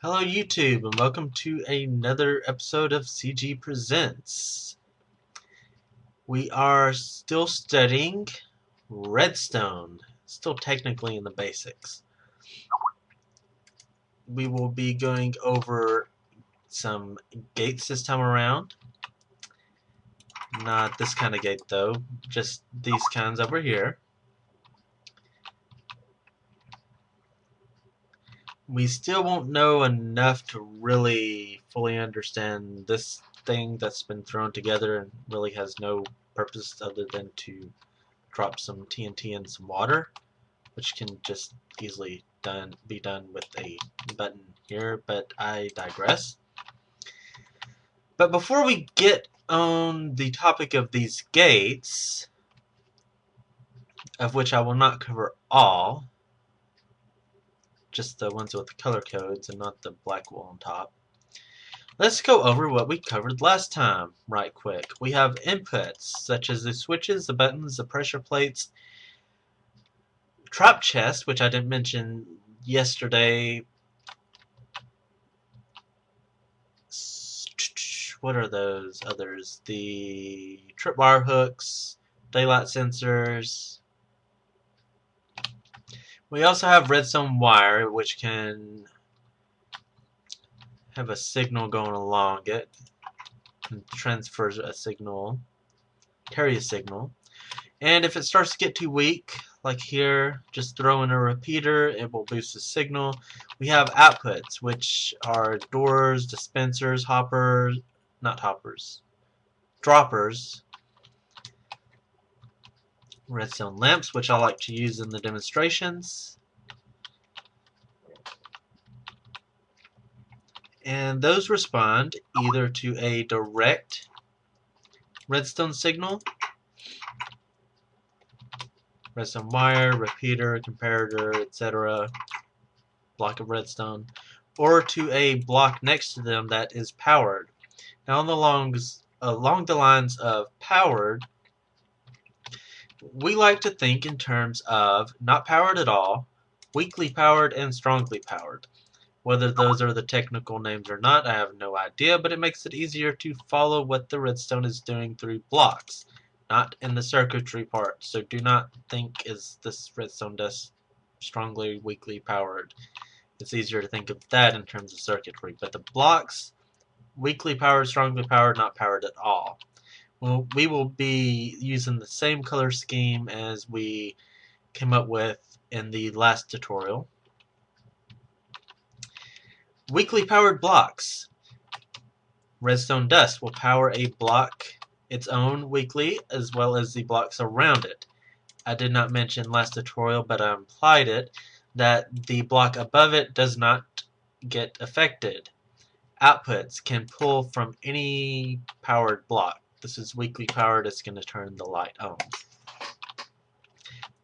Hello YouTube and welcome to another episode of CG Presents. We are still studying Redstone, still technically in the basics. We will be going over some gates this time around. Not this kind of gate though, just these kinds over here. We still won't know enough to really fully understand this thing that's been thrown together and really has no purpose other than to drop some TNT and some water, which can just easily be done with a button here, but I digress. But before we get on the topic of these gates, of which I will not cover all, just the ones with the color codes and not the black wall on top, let's go over what we covered last time right quick. We have inputs such as the switches, the buttons, the pressure plates, trap chest, which I didn't mention yesterday. What are those others? The tripwire hooks, daylight sensors. We also have redstone wire, which can have a signal going along it and transfers a signal, carry a signal. And if it starts to get too weak, like here, just throw in a repeater, it will boost the signal. We have outputs, which are doors, dispensers, hoppers, not hoppers, droppers, redstone lamps, which I like to use in the demonstrations. And those respond either to a direct redstone signal, redstone wire, repeater, comparator, etc., block of redstone, or to a block next to them that is powered. Now along the lines of powered, we like to think in terms of not powered at all, weakly powered, and strongly powered. Whether those are the technical names or not, I have no idea, but it makes it easier to follow what the redstone is doing through blocks, not in the circuitry part. So do not think is this redstone dust strongly, weakly powered. It's easier to think of that in terms of circuitry, but the blocks, weakly powered, strongly powered, not powered at all. Well, we will be using the same color scheme as we came up with in the last tutorial. Weakly powered blocks. Redstone dust will power a block its own weakly, as well as the blocks around it. I did not mention last tutorial, but I implied it, that the block above it does not get affected. Outputs can pull from any powered block. This is weakly powered, it's going to turn the light on.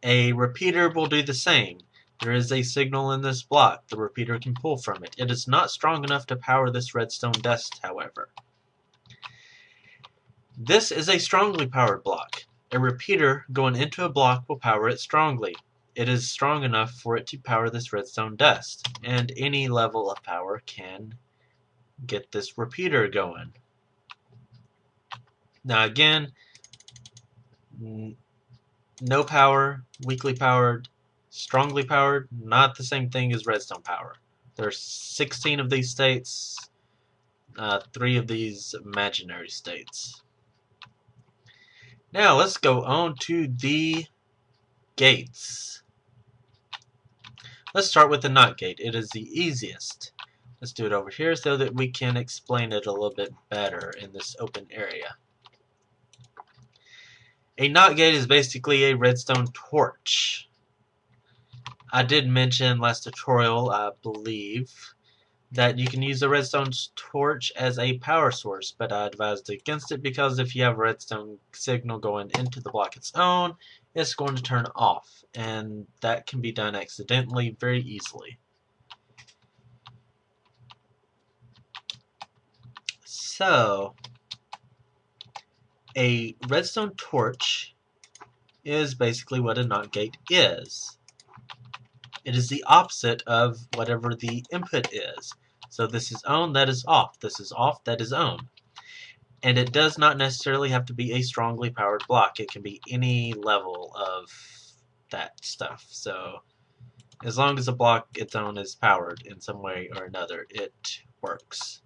A repeater will do the same. There is a signal in this block. The repeater can pull from it. It is not strong enough to power this redstone dust, however. This is a strongly powered block. A repeater going into a block will power it strongly. It is strong enough for it to power this redstone dust, and any level of power can get this repeater going. Now again, no power, weakly powered, strongly powered, not the same thing as redstone power. There's 16 of these states, 3 of these imaginary states. Now let's go on to the gates. Let's start with the NOT gate. It is the easiest. Let's do it over here so that we can explain it a little bit better in this open area. A NOT gate is basically a redstone torch. I did mention last tutorial, I believe, that you can use a redstone torch as a power source, but I advised against it because if you have a redstone signal going into the block its own, it's going to turn off, and that can be done accidentally very easily. So, a redstone torch is basically what a NOT gate is. It is the opposite of whatever the input is. So this is on, that is off. This is off, that is on. And it does not necessarily have to be a strongly powered block. It can be any level of that stuff. So as long as the block its own is powered in some way or another, it works.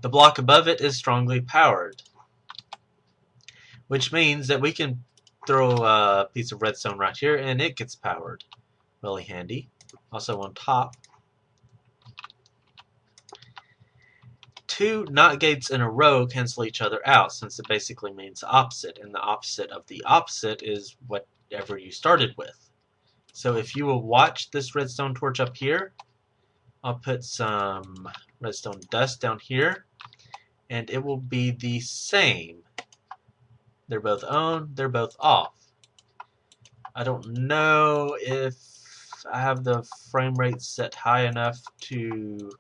The block above it is strongly powered, which means that we can throw a piece of redstone right here and it gets powered. Really handy. Also on top, 2 NOT gates in a row cancel each other out, since it basically means the opposite, and the opposite of the opposite is whatever you started with. So if you will watch this redstone torch up here, I'll put some redstone dust down here, and it will be the same. They're both on, they're both off. I don't know if I have the frame rate set high enough to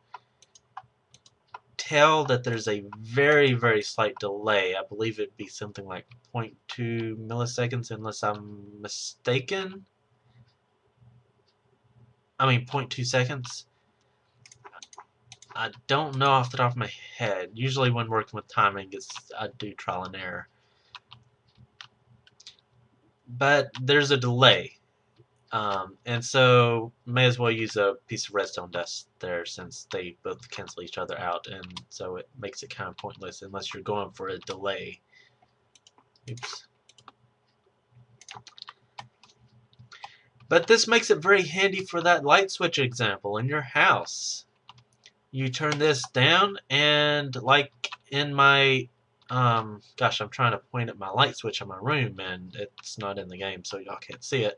tell that there's a very, very slight delay. I believe it'd be something like 0.2 milliseconds unless I'm mistaken. I mean 0.2 seconds. I don't know off the top of my head. Usually when working with timing, I do trial and error. But there's a delay. And so may as well use a piece of redstone dust there, since they both cancel each other out, and so it makes it kind of pointless unless you're going for a delay. Oops. But this makes it very handy for that light switch example in your house. You turn this down, and like in my gosh, I'm trying to point at my light switch in my room and it's not in the game, so y'all can't see it.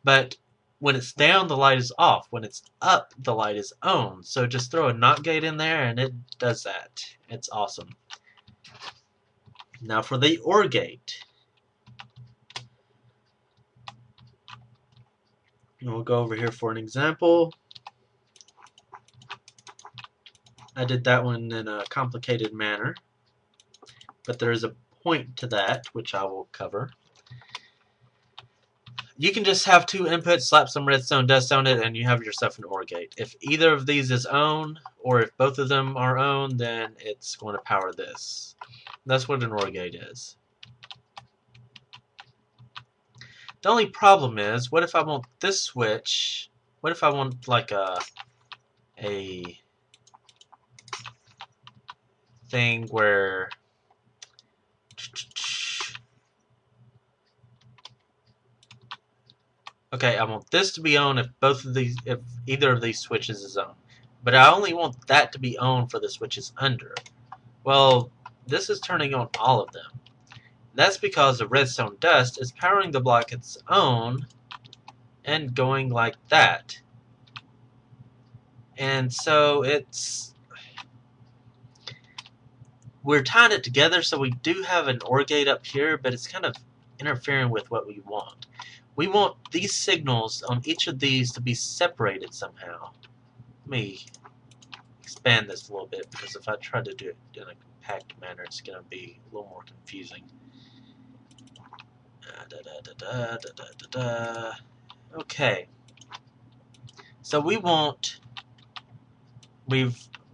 But when it's down, the light is off. When it's up, the light is on. So just throw a NOT gate in there and it does that. It's awesome. Now for the OR gate. And we'll go over here for an example. I did that one in a complicated manner, but there is a point to that, which I will cover. You can just have 2 inputs, slap some redstone dust on it, and you have yourself an OR gate. If either of these is on, or if both of them are on, then it's going to power this. That's what an OR gate is. The only problem is, what if I want this switch? What if I want like a thing where okay, I want this to be on if either of these switches is on. But I only want that to be on for the switches under. Well, this is turning on all of them. That's because the redstone dust is powering the block its own and going like that. And so we're tying it together, so we do have an OR gate up here, but it's kind of interfering with what we want. We want these signals on each of these to be separated somehow. Let me expand this a little bit, because if I try to do it in a compact manner, it's going to be a little more confusing. Okay. So we've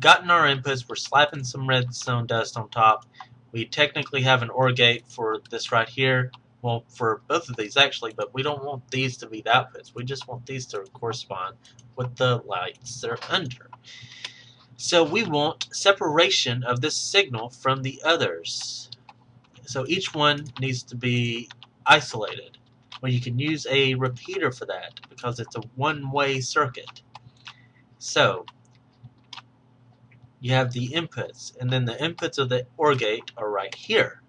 gotten our inputs, we're slapping some redstone dust on top. We technically have an OR gate for this right here. Well, for both of these actually, but we don't want these to be the outputs. We just want these to correspond with the lights that are under. So we want separation of this signal from the others. So each one needs to be isolated. Well, you can use a repeater for that because it's a one-way circuit. So you have the inputs, and then the inputs of the OR gate are right here.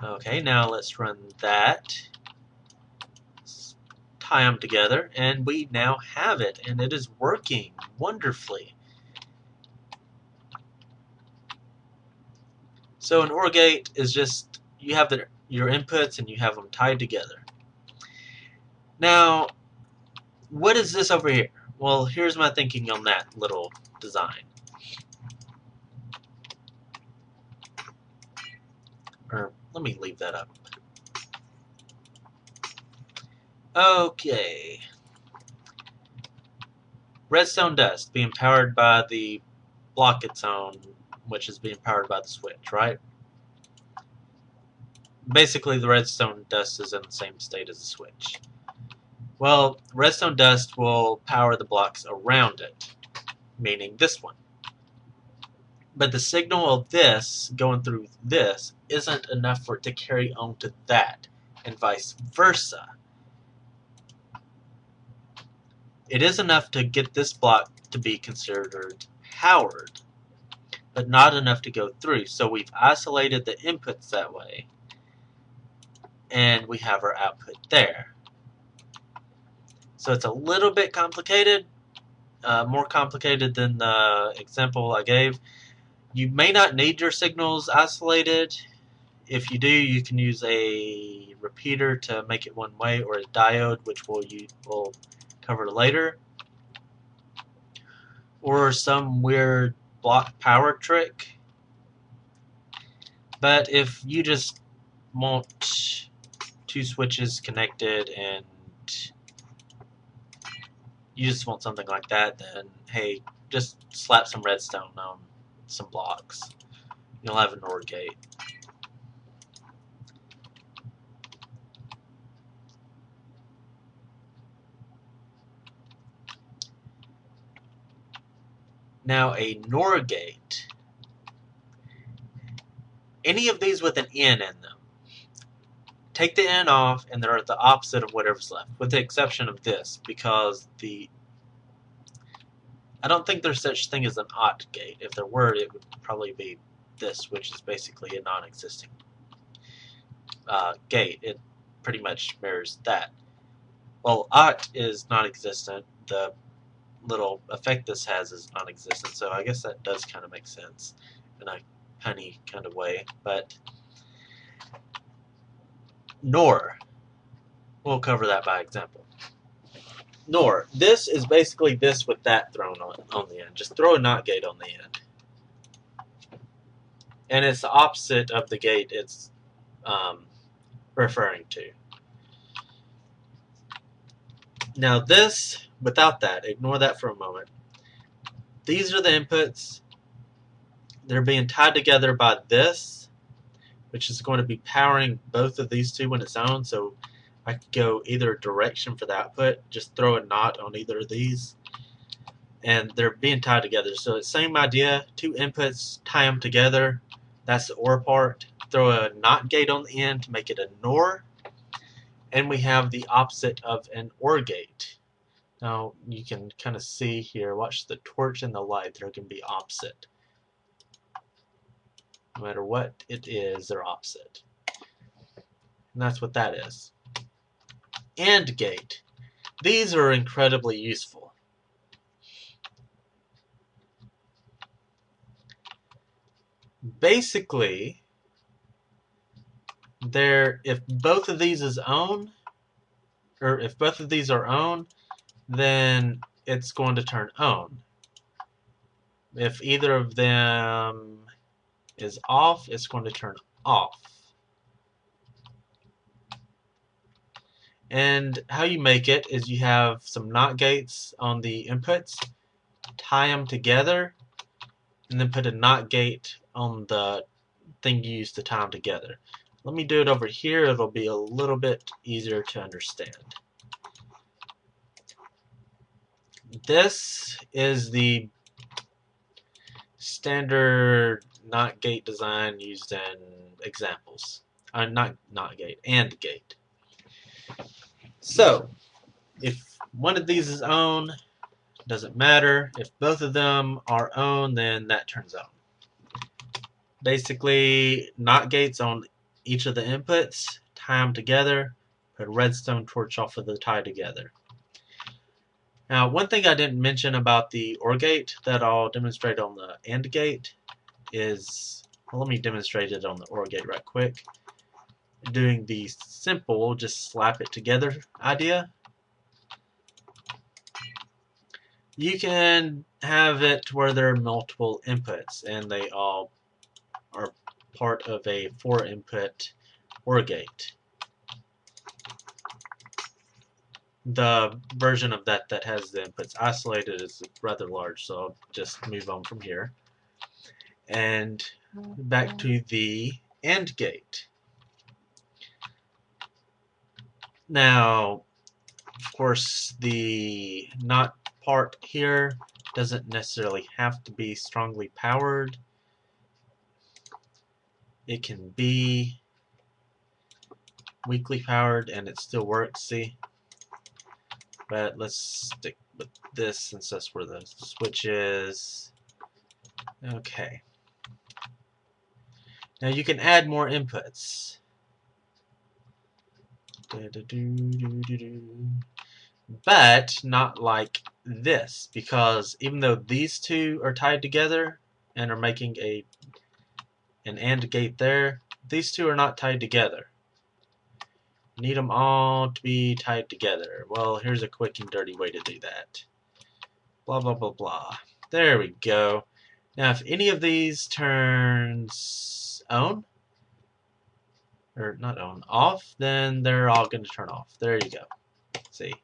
Okay, now let's run that. Let's tie them together, and we now have it, and it is working wonderfully. So an OR gate is just, you have your inputs and you have them tied together. Now, what is this over here? Well, here's my thinking on that little design. Or let me leave that up. Okay. Redstone dust being powered by the block its own, which is being powered by the switch, right? Basically, the redstone dust is in the same state as the switch. Well, redstone dust will power the blocks around it, meaning this one. But the signal of this going through this isn't enough for it to carry on to that, and vice versa. It is enough to get this block to be considered powered, but not enough to go through. So we've isolated the inputs that way, and we have our output there. So it's a little bit complicated, more complicated than the example I gave. You may not need your signals isolated. If you do, you can use a repeater to make it one way, or a diode, which we'll cover later, or some weird block power trick. But if you just want two switches connected and you just want something like that, then hey, just slap some redstone on some blocks. You'll have an OR gate. Now a NOR gate, any of these with an N in them, take the N off and they're the opposite of whatever's left, with the exception of this, because I don't think there's such thing as an OT gate. If there were, it would probably be this, which is basically a non-existing gate. It pretty much mirrors that. Well, OT is non-existent. The little effect this has is non-existent, so I guess that does kind of make sense in a punny kind of way. But NOR, we'll cover that by example. NOR, this is basically this with that thrown on the end. Just throw a NOT gate on the end. And it's the opposite of the gate it's referring to. Now this, without that, ignore that for a moment. These are the inputs. They're being tied together by this, which is going to be powering both of these two when it's on. So I could go either direction for the output, just throw a NOT on either of these, and they're being tied together. So it's the same idea, two inputs, tie them together. That's the OR part. Throw a NOT gate on the end to make it a NOR, and we have the opposite of an OR gate. Now you can kind of see here, watch the torch and the light, they're going to be opposite. No matter what it is, they're opposite. And that's what that is. AND gate. These are incredibly useful. Basically, if both of these is on, or if both of these are on, then it's going to turn on. If either of them is off, it's going to turn off. And how you make it is you have some NOT gates on the inputs, tie them together, and then put a NOT gate on the thing you use to tie them together. Let me do it over here. It'll be a little bit easier to understand. This is the standard NOT gate design used in examples. Not gate, AND gate. So, if one of these is on, doesn't matter. If both of them are on, then that turns on. Basically, NOT gates on each of the inputs, tie them together, put a redstone torch off of the tie together. Now, one thing I didn't mention about the OR gate that I'll demonstrate on the AND gate is, well, let me demonstrate it on the OR gate right quick. Doing the simple, just slap it together idea. You can have it where there are multiple inputs and they all are part of a 4-input OR gate. the version of that that has the inputs isolated is rather large, so I'll just move on from here. And back to the AND gate. Now, of course, the NOT part here doesn't necessarily have to be strongly powered. It can be weakly powered and it still works, see? But let's stick with this since that's where the switch is. Okay. Now you can add more inputs. But not like this, because even though these two are tied together and are making an AND gate there, these two are not tied together. You need them all to be tied together. Well, here's a quick and dirty way to do that. Blah, blah, blah, blah. There we go. Now, if any of these turns on, or not on, off, then they're all going to turn off. There you go. See?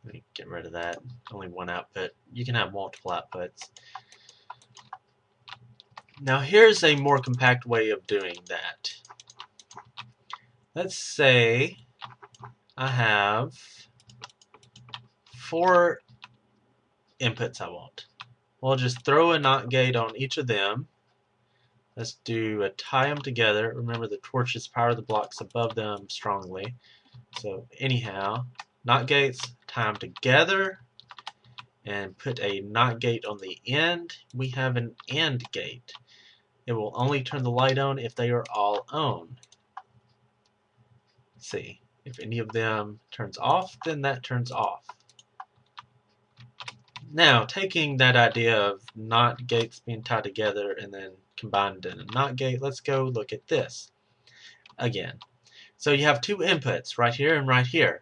Let me get rid of that. Only one output. You can have multiple outputs. Now, here's a more compact way of doing that. Let's say I have 4 inputs I want. We'll just throw a NOT gate on each of them. Let's do a tie them together. Remember, the torches power the blocks above them strongly. So anyhow, NOT gates, tie them together, and put a NOT gate on the end. We have an AND gate. It will only turn the light on if they are all on. See, if any of them turns off, then that turns off. Now, taking that idea of NOT gates being tied together and then combined in a NOT gate, let's go look at this again. So you have 2 inputs, right here and right here.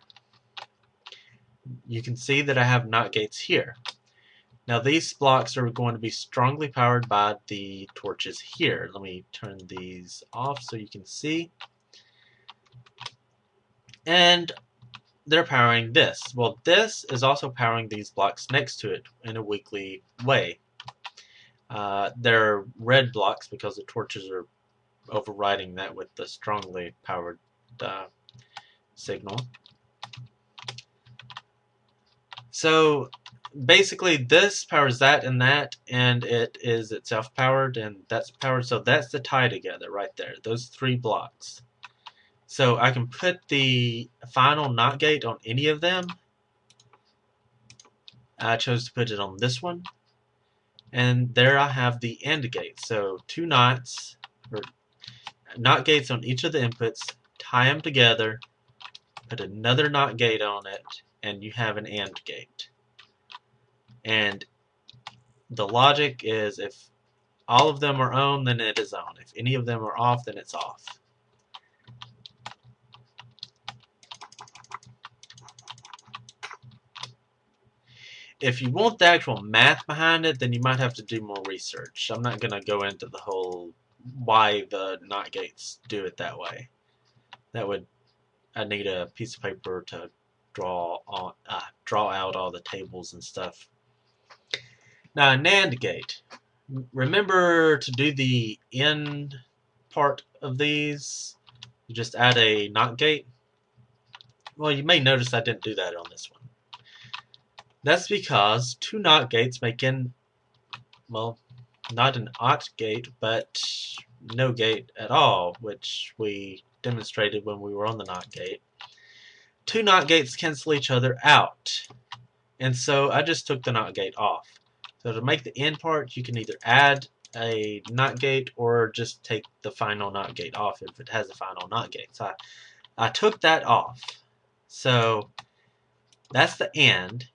You can see that I have NOT gates here. Now these blocks are going to be strongly powered by the torches here. Let me turn these off so you can see. And they're powering this. Well, this is also powering these blocks next to it in a weakly way. They're red blocks because the torches are overriding that with the strongly powered signal. So basically this powers that, and it is itself powered, and that's powered. So that's the tie together right there, those 3 blocks. So I can put the final NOT gate on any of them. I chose to put it on this one. And there I have the AND gate. So 2 NOTs, or NOT gates on each of the inputs, tie them together, put another NOT gate on it, and you have an AND gate. And the logic is if all of them are on, then it is on. If any of them are off, then it's off. If you want the actual math behind it, then you might have to do more research. I'm not going to go into the whole why the NOT gates do it that way. I'd need a piece of paper to draw out all the tables and stuff. Now, a NAND gate. Remember to do the end part of these. You just add a NOT gate. Well, you may notice I didn't do that on this one. That's because 2 NOT gates make well, not an OT gate, but no gate at all, which we demonstrated when we were on the NOT gate. 2 NOT gates cancel each other out, and so I just took the NOT gate off. So to make the end part, you can either add a NOT gate or just take the final NOT gate off if it has a final NOT gate. So I took that off. So that's the end.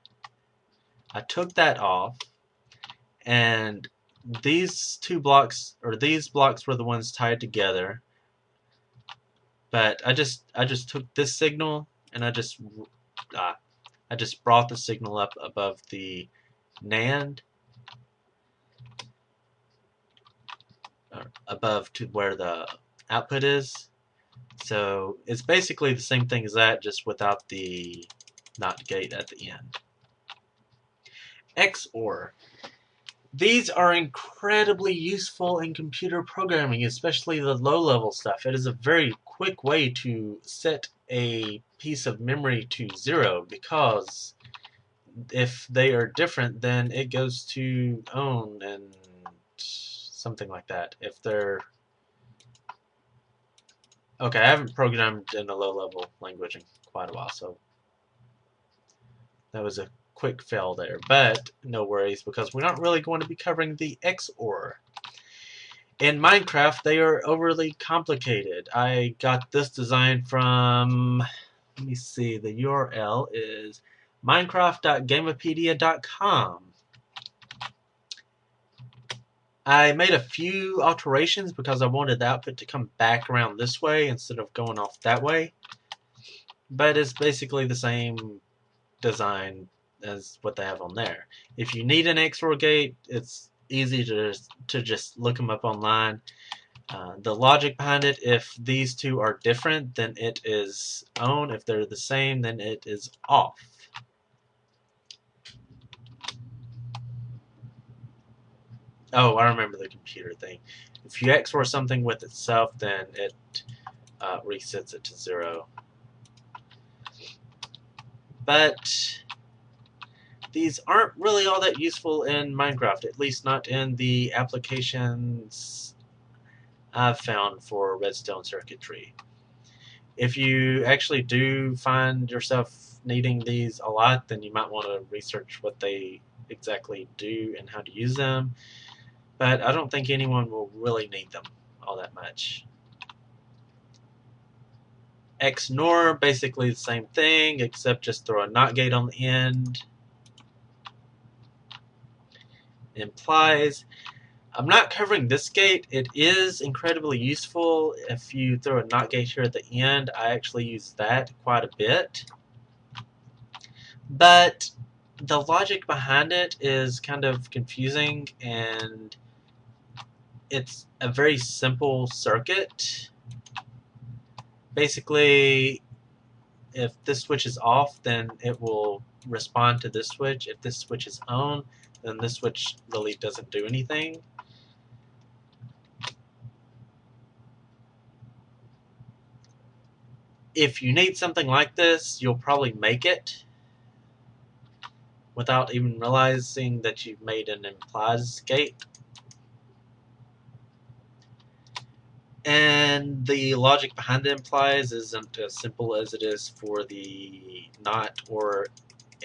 I took that off, and these 2 blocks, or these blocks, were the ones tied together. But I just took this signal and I just brought the signal up above the NAND, or above to where the output is, So it's basically the same thing as that, just without the NOT gate at the end. XOR. These are incredibly useful in computer programming, especially the low-level stuff. It is a very quick way to set a piece of memory to 0, because if they are different, then it goes to own and something like that. If they're... Okay, I haven't programmed in a low-level language in quite a while, so that was a quick fail there. But no worries, because we're not really going to be covering the XOR. In Minecraft, they are overly complicated. I got this design from, let me see, the URL is minecraft.gamepedia.com. I made a few alterations because I wanted the output to come back around this way instead of going off that way. But it's basically the same design as what they have on there. If you need an XOR gate, it's easy to just look them up online. The logic behind it, if these two are different, then it is on. If they're the same, then it is off. Oh, I remember the computer thing. If you XOR something with itself, then it resets it to 0. But these aren't really all that useful in Minecraft, at least not in the applications I've found for Redstone circuitry. If you actually do find yourself needing these a lot, then you might want to research what they exactly do and how to use them. But I don't think anyone will really need them all that much. XNOR, basically the same thing, except just throw a NOT gate on the end. Implies. I'm not covering this gate. It is incredibly useful. If you throw a NOT gate here at the end, I actually use that quite a bit. But the logic behind it is kind of confusing, and it's a very simple circuit. Basically, if this switch is off, then it will respond to this switch. If this switch is on, then this switch really doesn't do anything. If you need something like this, you'll probably make it without even realizing that you've made an implies gate. And the logic behind the implies isn't as simple as it is for the NOT or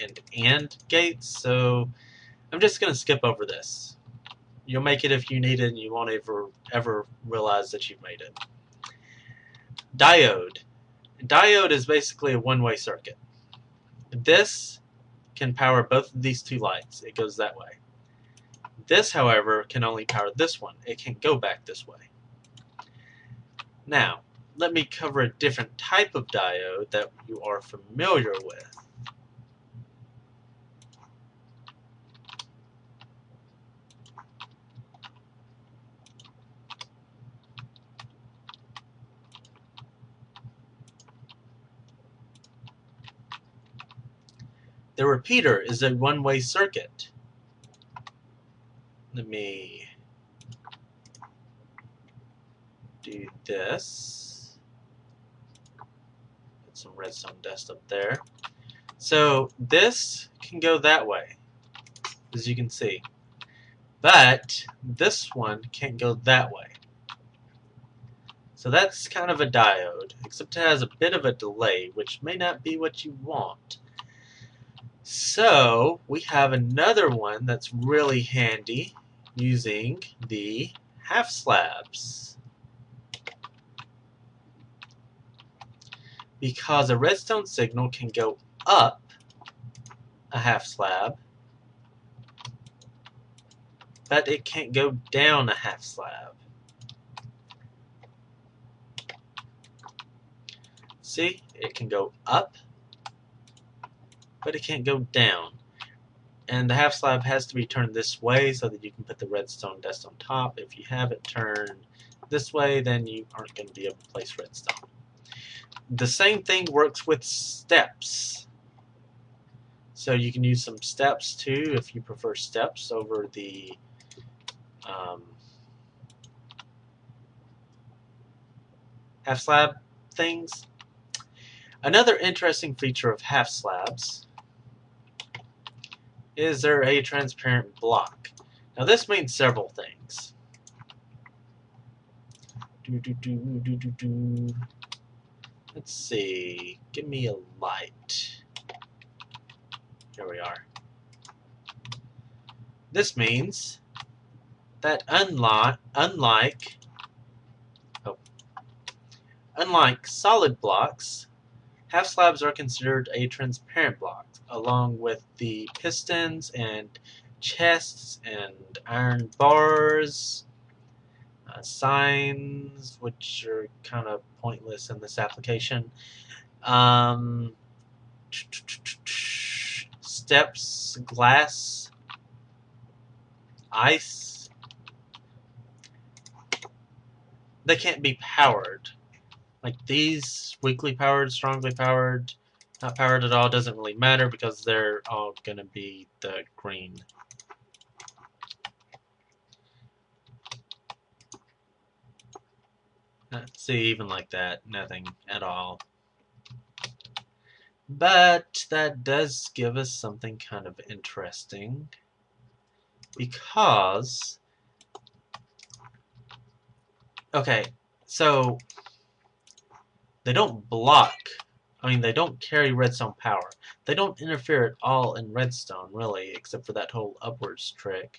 and gates, so I'm just going to skip over this. You'll make it if you need it, and you won't ever realize that you've made it. Diode. Diode is basically a one-way circuit. This can power both of these two lights. It goes that way. This, however, can only power this one. It can't go back this way. Now, let me cover a different type of diode that you are familiar with. The repeater is a one-way circuit. Let me do this. Put some redstone dust up there. So this can go that way, as you can see. But this one can't go that way. So that's kind of a diode, except it has a bit of a delay, which may not be what you want. So we have another one that's really handy using the half slabs. Because a redstone signal can go up a half slab, but it can't go down a half slab. See, it can go up, but it can't go down. And the half slab has to be turned this way so that you can put the redstone dust on top. If you have it turned this way, then you aren't going to be able to place redstone. The same thing works with steps. So you can use some steps too if you prefer steps over the half slab things. Another interesting feature of half slabs is they're a transparent block. Now this means several things. Let's see. Give me a light. Here we are. This means that unlike solid blocks, half slabs are considered a transparent block, along with the pistons and chests and iron bars, signs, which are kind of pointless in this application, steps, glass, ice. They can't be powered. Like these, weakly powered, strongly powered, not powered at all, doesn't really matter because they're all going to be the green. See, even like that, nothing at all. But that does give us something kind of interesting, because, okay, so they don't block, they don't carry redstone power. They don't interfere at all in redstone, really, except for that whole upwards trick,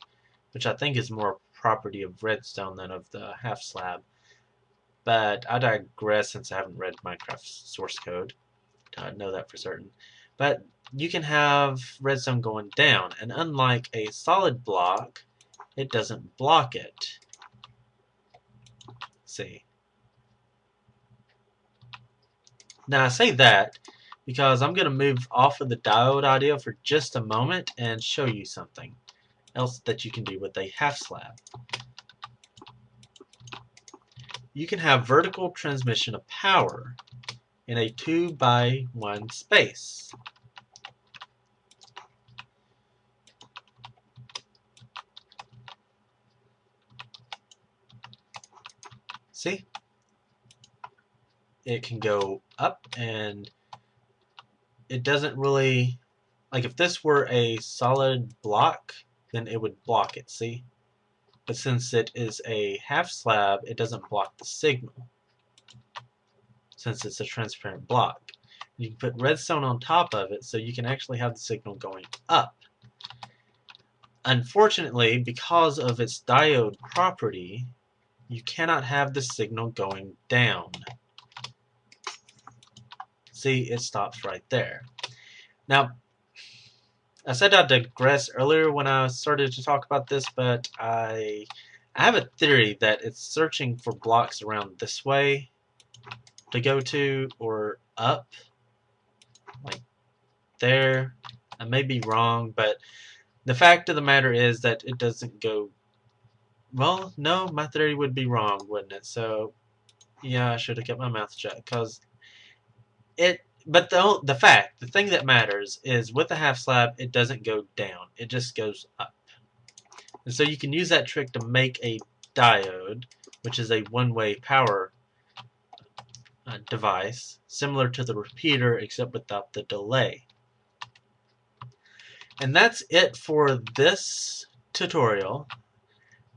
which I think is more property of redstone than of the half slab. But I digress, since I haven't read Minecraft source code to know that for certain. But you can have redstone going down, and unlike a solid block, it doesn't block it. See? Now I say that because I'm going to move off of the diode idea for just a moment and show you something else that you can do with a half slab. You can have vertical transmission of power in a 2x1 space. See? It can go up, and it doesn't really, like if this were a solid block, then it would block it, see? But since it is a half slab, it doesn't block the signal, since it's a transparent block. You can put redstone on top of it so you can actually have the signal going up. Unfortunately, because of its diode property, you cannot have the signal going down. See, it stops right there. Now, I said I digress earlier when I started to talk about this, but I have a theory that it's searching for blocks around this way to go to, or up, like there. I may be wrong, but the fact of the matter is that it doesn't go. Well, no, my theory would be wrong, wouldn't it? So, yeah, I should have kept my mouth shut, because it. But the thing that matters is with the half slab, it doesn't go down. It just goes up. And so you can use that trick to make a diode, which is a one-way power device, similar to the repeater, except without the delay. And that's it for this tutorial.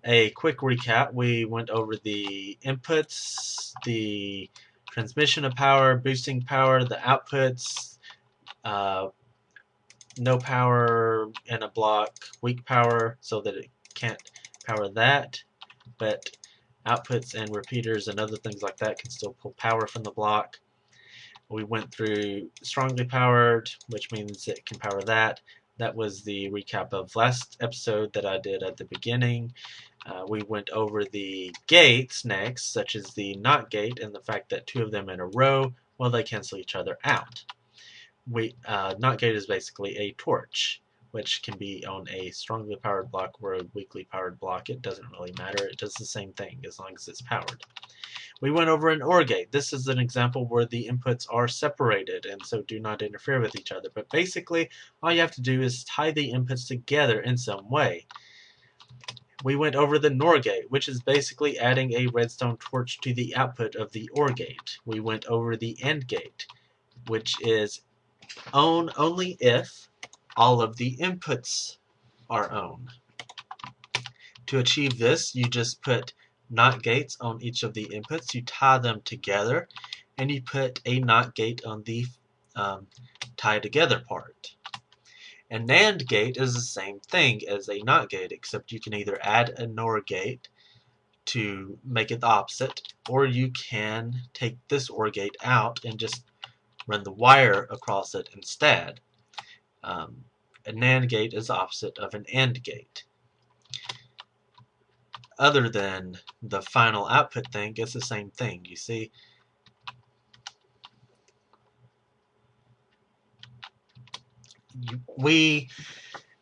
A quick recap: we went over the inputs, the transmission of power, boosting power, the outputs, no power in a block, weak power, so that it can't power that, but outputs and repeaters and other things like that can still pull power from the block. We went through strongly powered, which means it can power that. That was the recap of last episode that I did at the beginning. We went over the gates next, such as the NOT gate, and the fact that two of them in a row, well, they cancel each other out. NOT gate is basically a torch, which can be on a strongly powered block or a weakly powered block. It doesn't really matter. It does the same thing as long as it's powered. We went over an OR gate. This is an example where the inputs are separated and so do not interfere with each other. But basically, all you have to do is tie the inputs together in some way. We went over the NOR gate, which is basically adding a redstone torch to the output of the OR gate. We went over the AND gate, which is on only if all of the inputs are on. To achieve this, you just put NOT gates on each of the inputs, you tie them together, and you put a NOT gate on the tie together part. A NAND gate is the same thing as a NOT gate, except you can either add a NOR gate to make it the opposite, or you can take this OR gate out and just run the wire across it instead. A NAND gate is the opposite of an AND gate. Other than the final output thing, it's the same thing. You see, we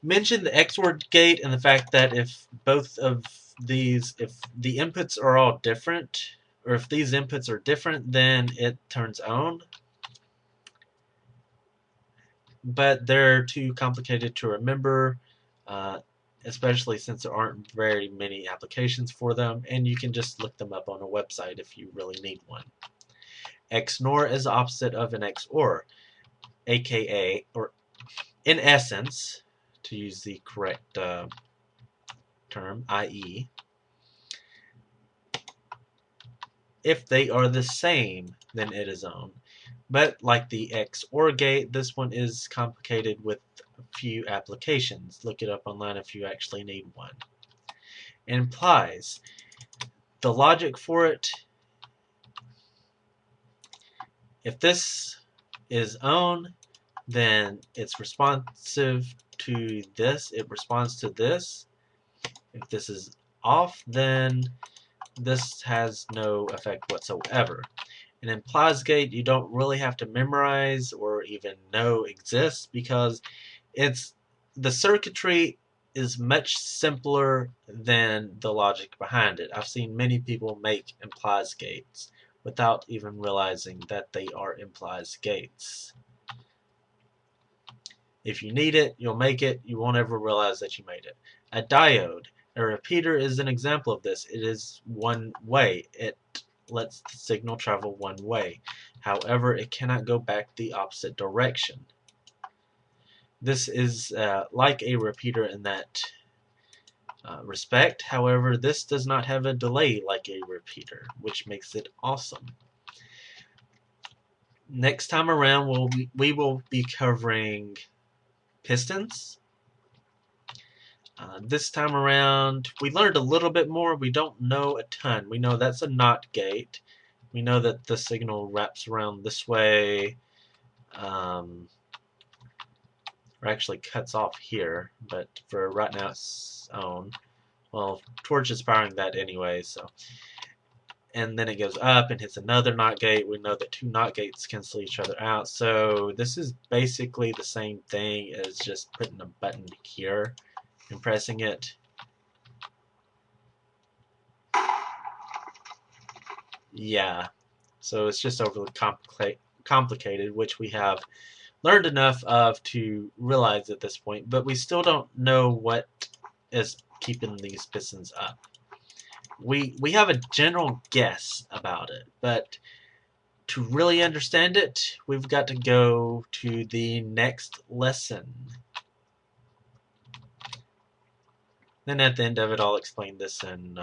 mentioned the XOR gate and the fact that if both of these, if the inputs are all different, or if these inputs are different, then it turns on. But they're too complicated to remember, especially since there aren't very many applications for them, and you can just look them up on a website if you really need one. XNOR is the opposite of an XOR, aka, or in essence, to use the correct term, i.e., if they are the same, then it is on. But like the XOR gate, this one is complicated with a few applications. Look it up online if you actually need one. It implies the logic for it. If this is on, then it's responsive to this. It responds to this. If this is off, then this has no effect whatsoever. An implies gate you don't really have to memorize or even know exists because the circuitry is much simpler than the logic behind it. I've seen many people make implies gates without even realizing that they are implies gates. If you need it, you'll make it. You won't ever realize that you made it. A diode, a repeater, is an example of this. It is one way. It lets the signal travel one way. However, it cannot go back the opposite direction. This is like a repeater in that respect. However, this does not have a delay like a repeater, which makes it awesome. Next time around, we will be covering pistons. This time around, we learned a little bit more. We don't know a ton. We know that's a NOT gate. We know that the signal wraps around this way, or actually cuts off here, but for right now it's on. Well, torch is powering that anyway, so. And then it goes up and hits another NOT gate. We know that two NOT gates cancel each other out, so this is basically the same thing as just putting a button here and pressing it. Yeah, so it's just overly complicated, which we have learned enough of to realize at this point, but we still don't know what is keeping these pistons up. We have a general guess about it, but to really understand it, we've got to go to the next lesson. Then at the end of it, I'll explain this in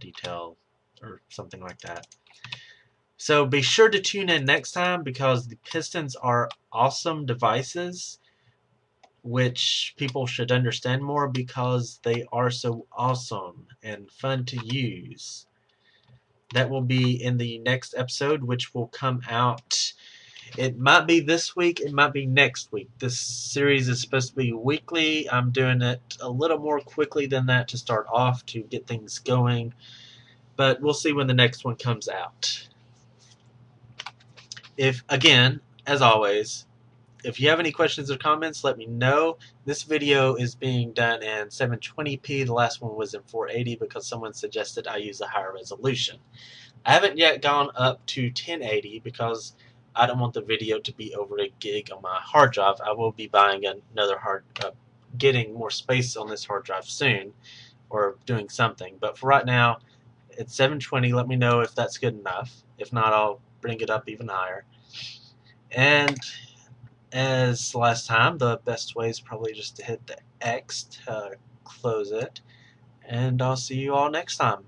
detail or something like that. So be sure to tune in next time because the pistons are awesome devices which people should understand more because they are so awesome and fun to use. That will be in the next episode, which will come out. It might be this week, it might be next week. This series is supposed to be weekly. I'm doing it a little more quickly than that to start off to get things going. But we'll see when the next one comes out. If, again, as always, if you have any questions or comments, let me know. This video is being done in 720p. The last one was in 480 because someone suggested I use a higher resolution. I haven't yet gone up to 1080 because I don't want the video to be over a gig on my hard drive. I will be buying another getting more space on this hard drive soon, or doing something. But for right now, it's 720. Let me know if that's good enough. If not, I'll bring it up even higher. And as last time, the best way is probably just to hit the X to close it. And I'll see you all next time.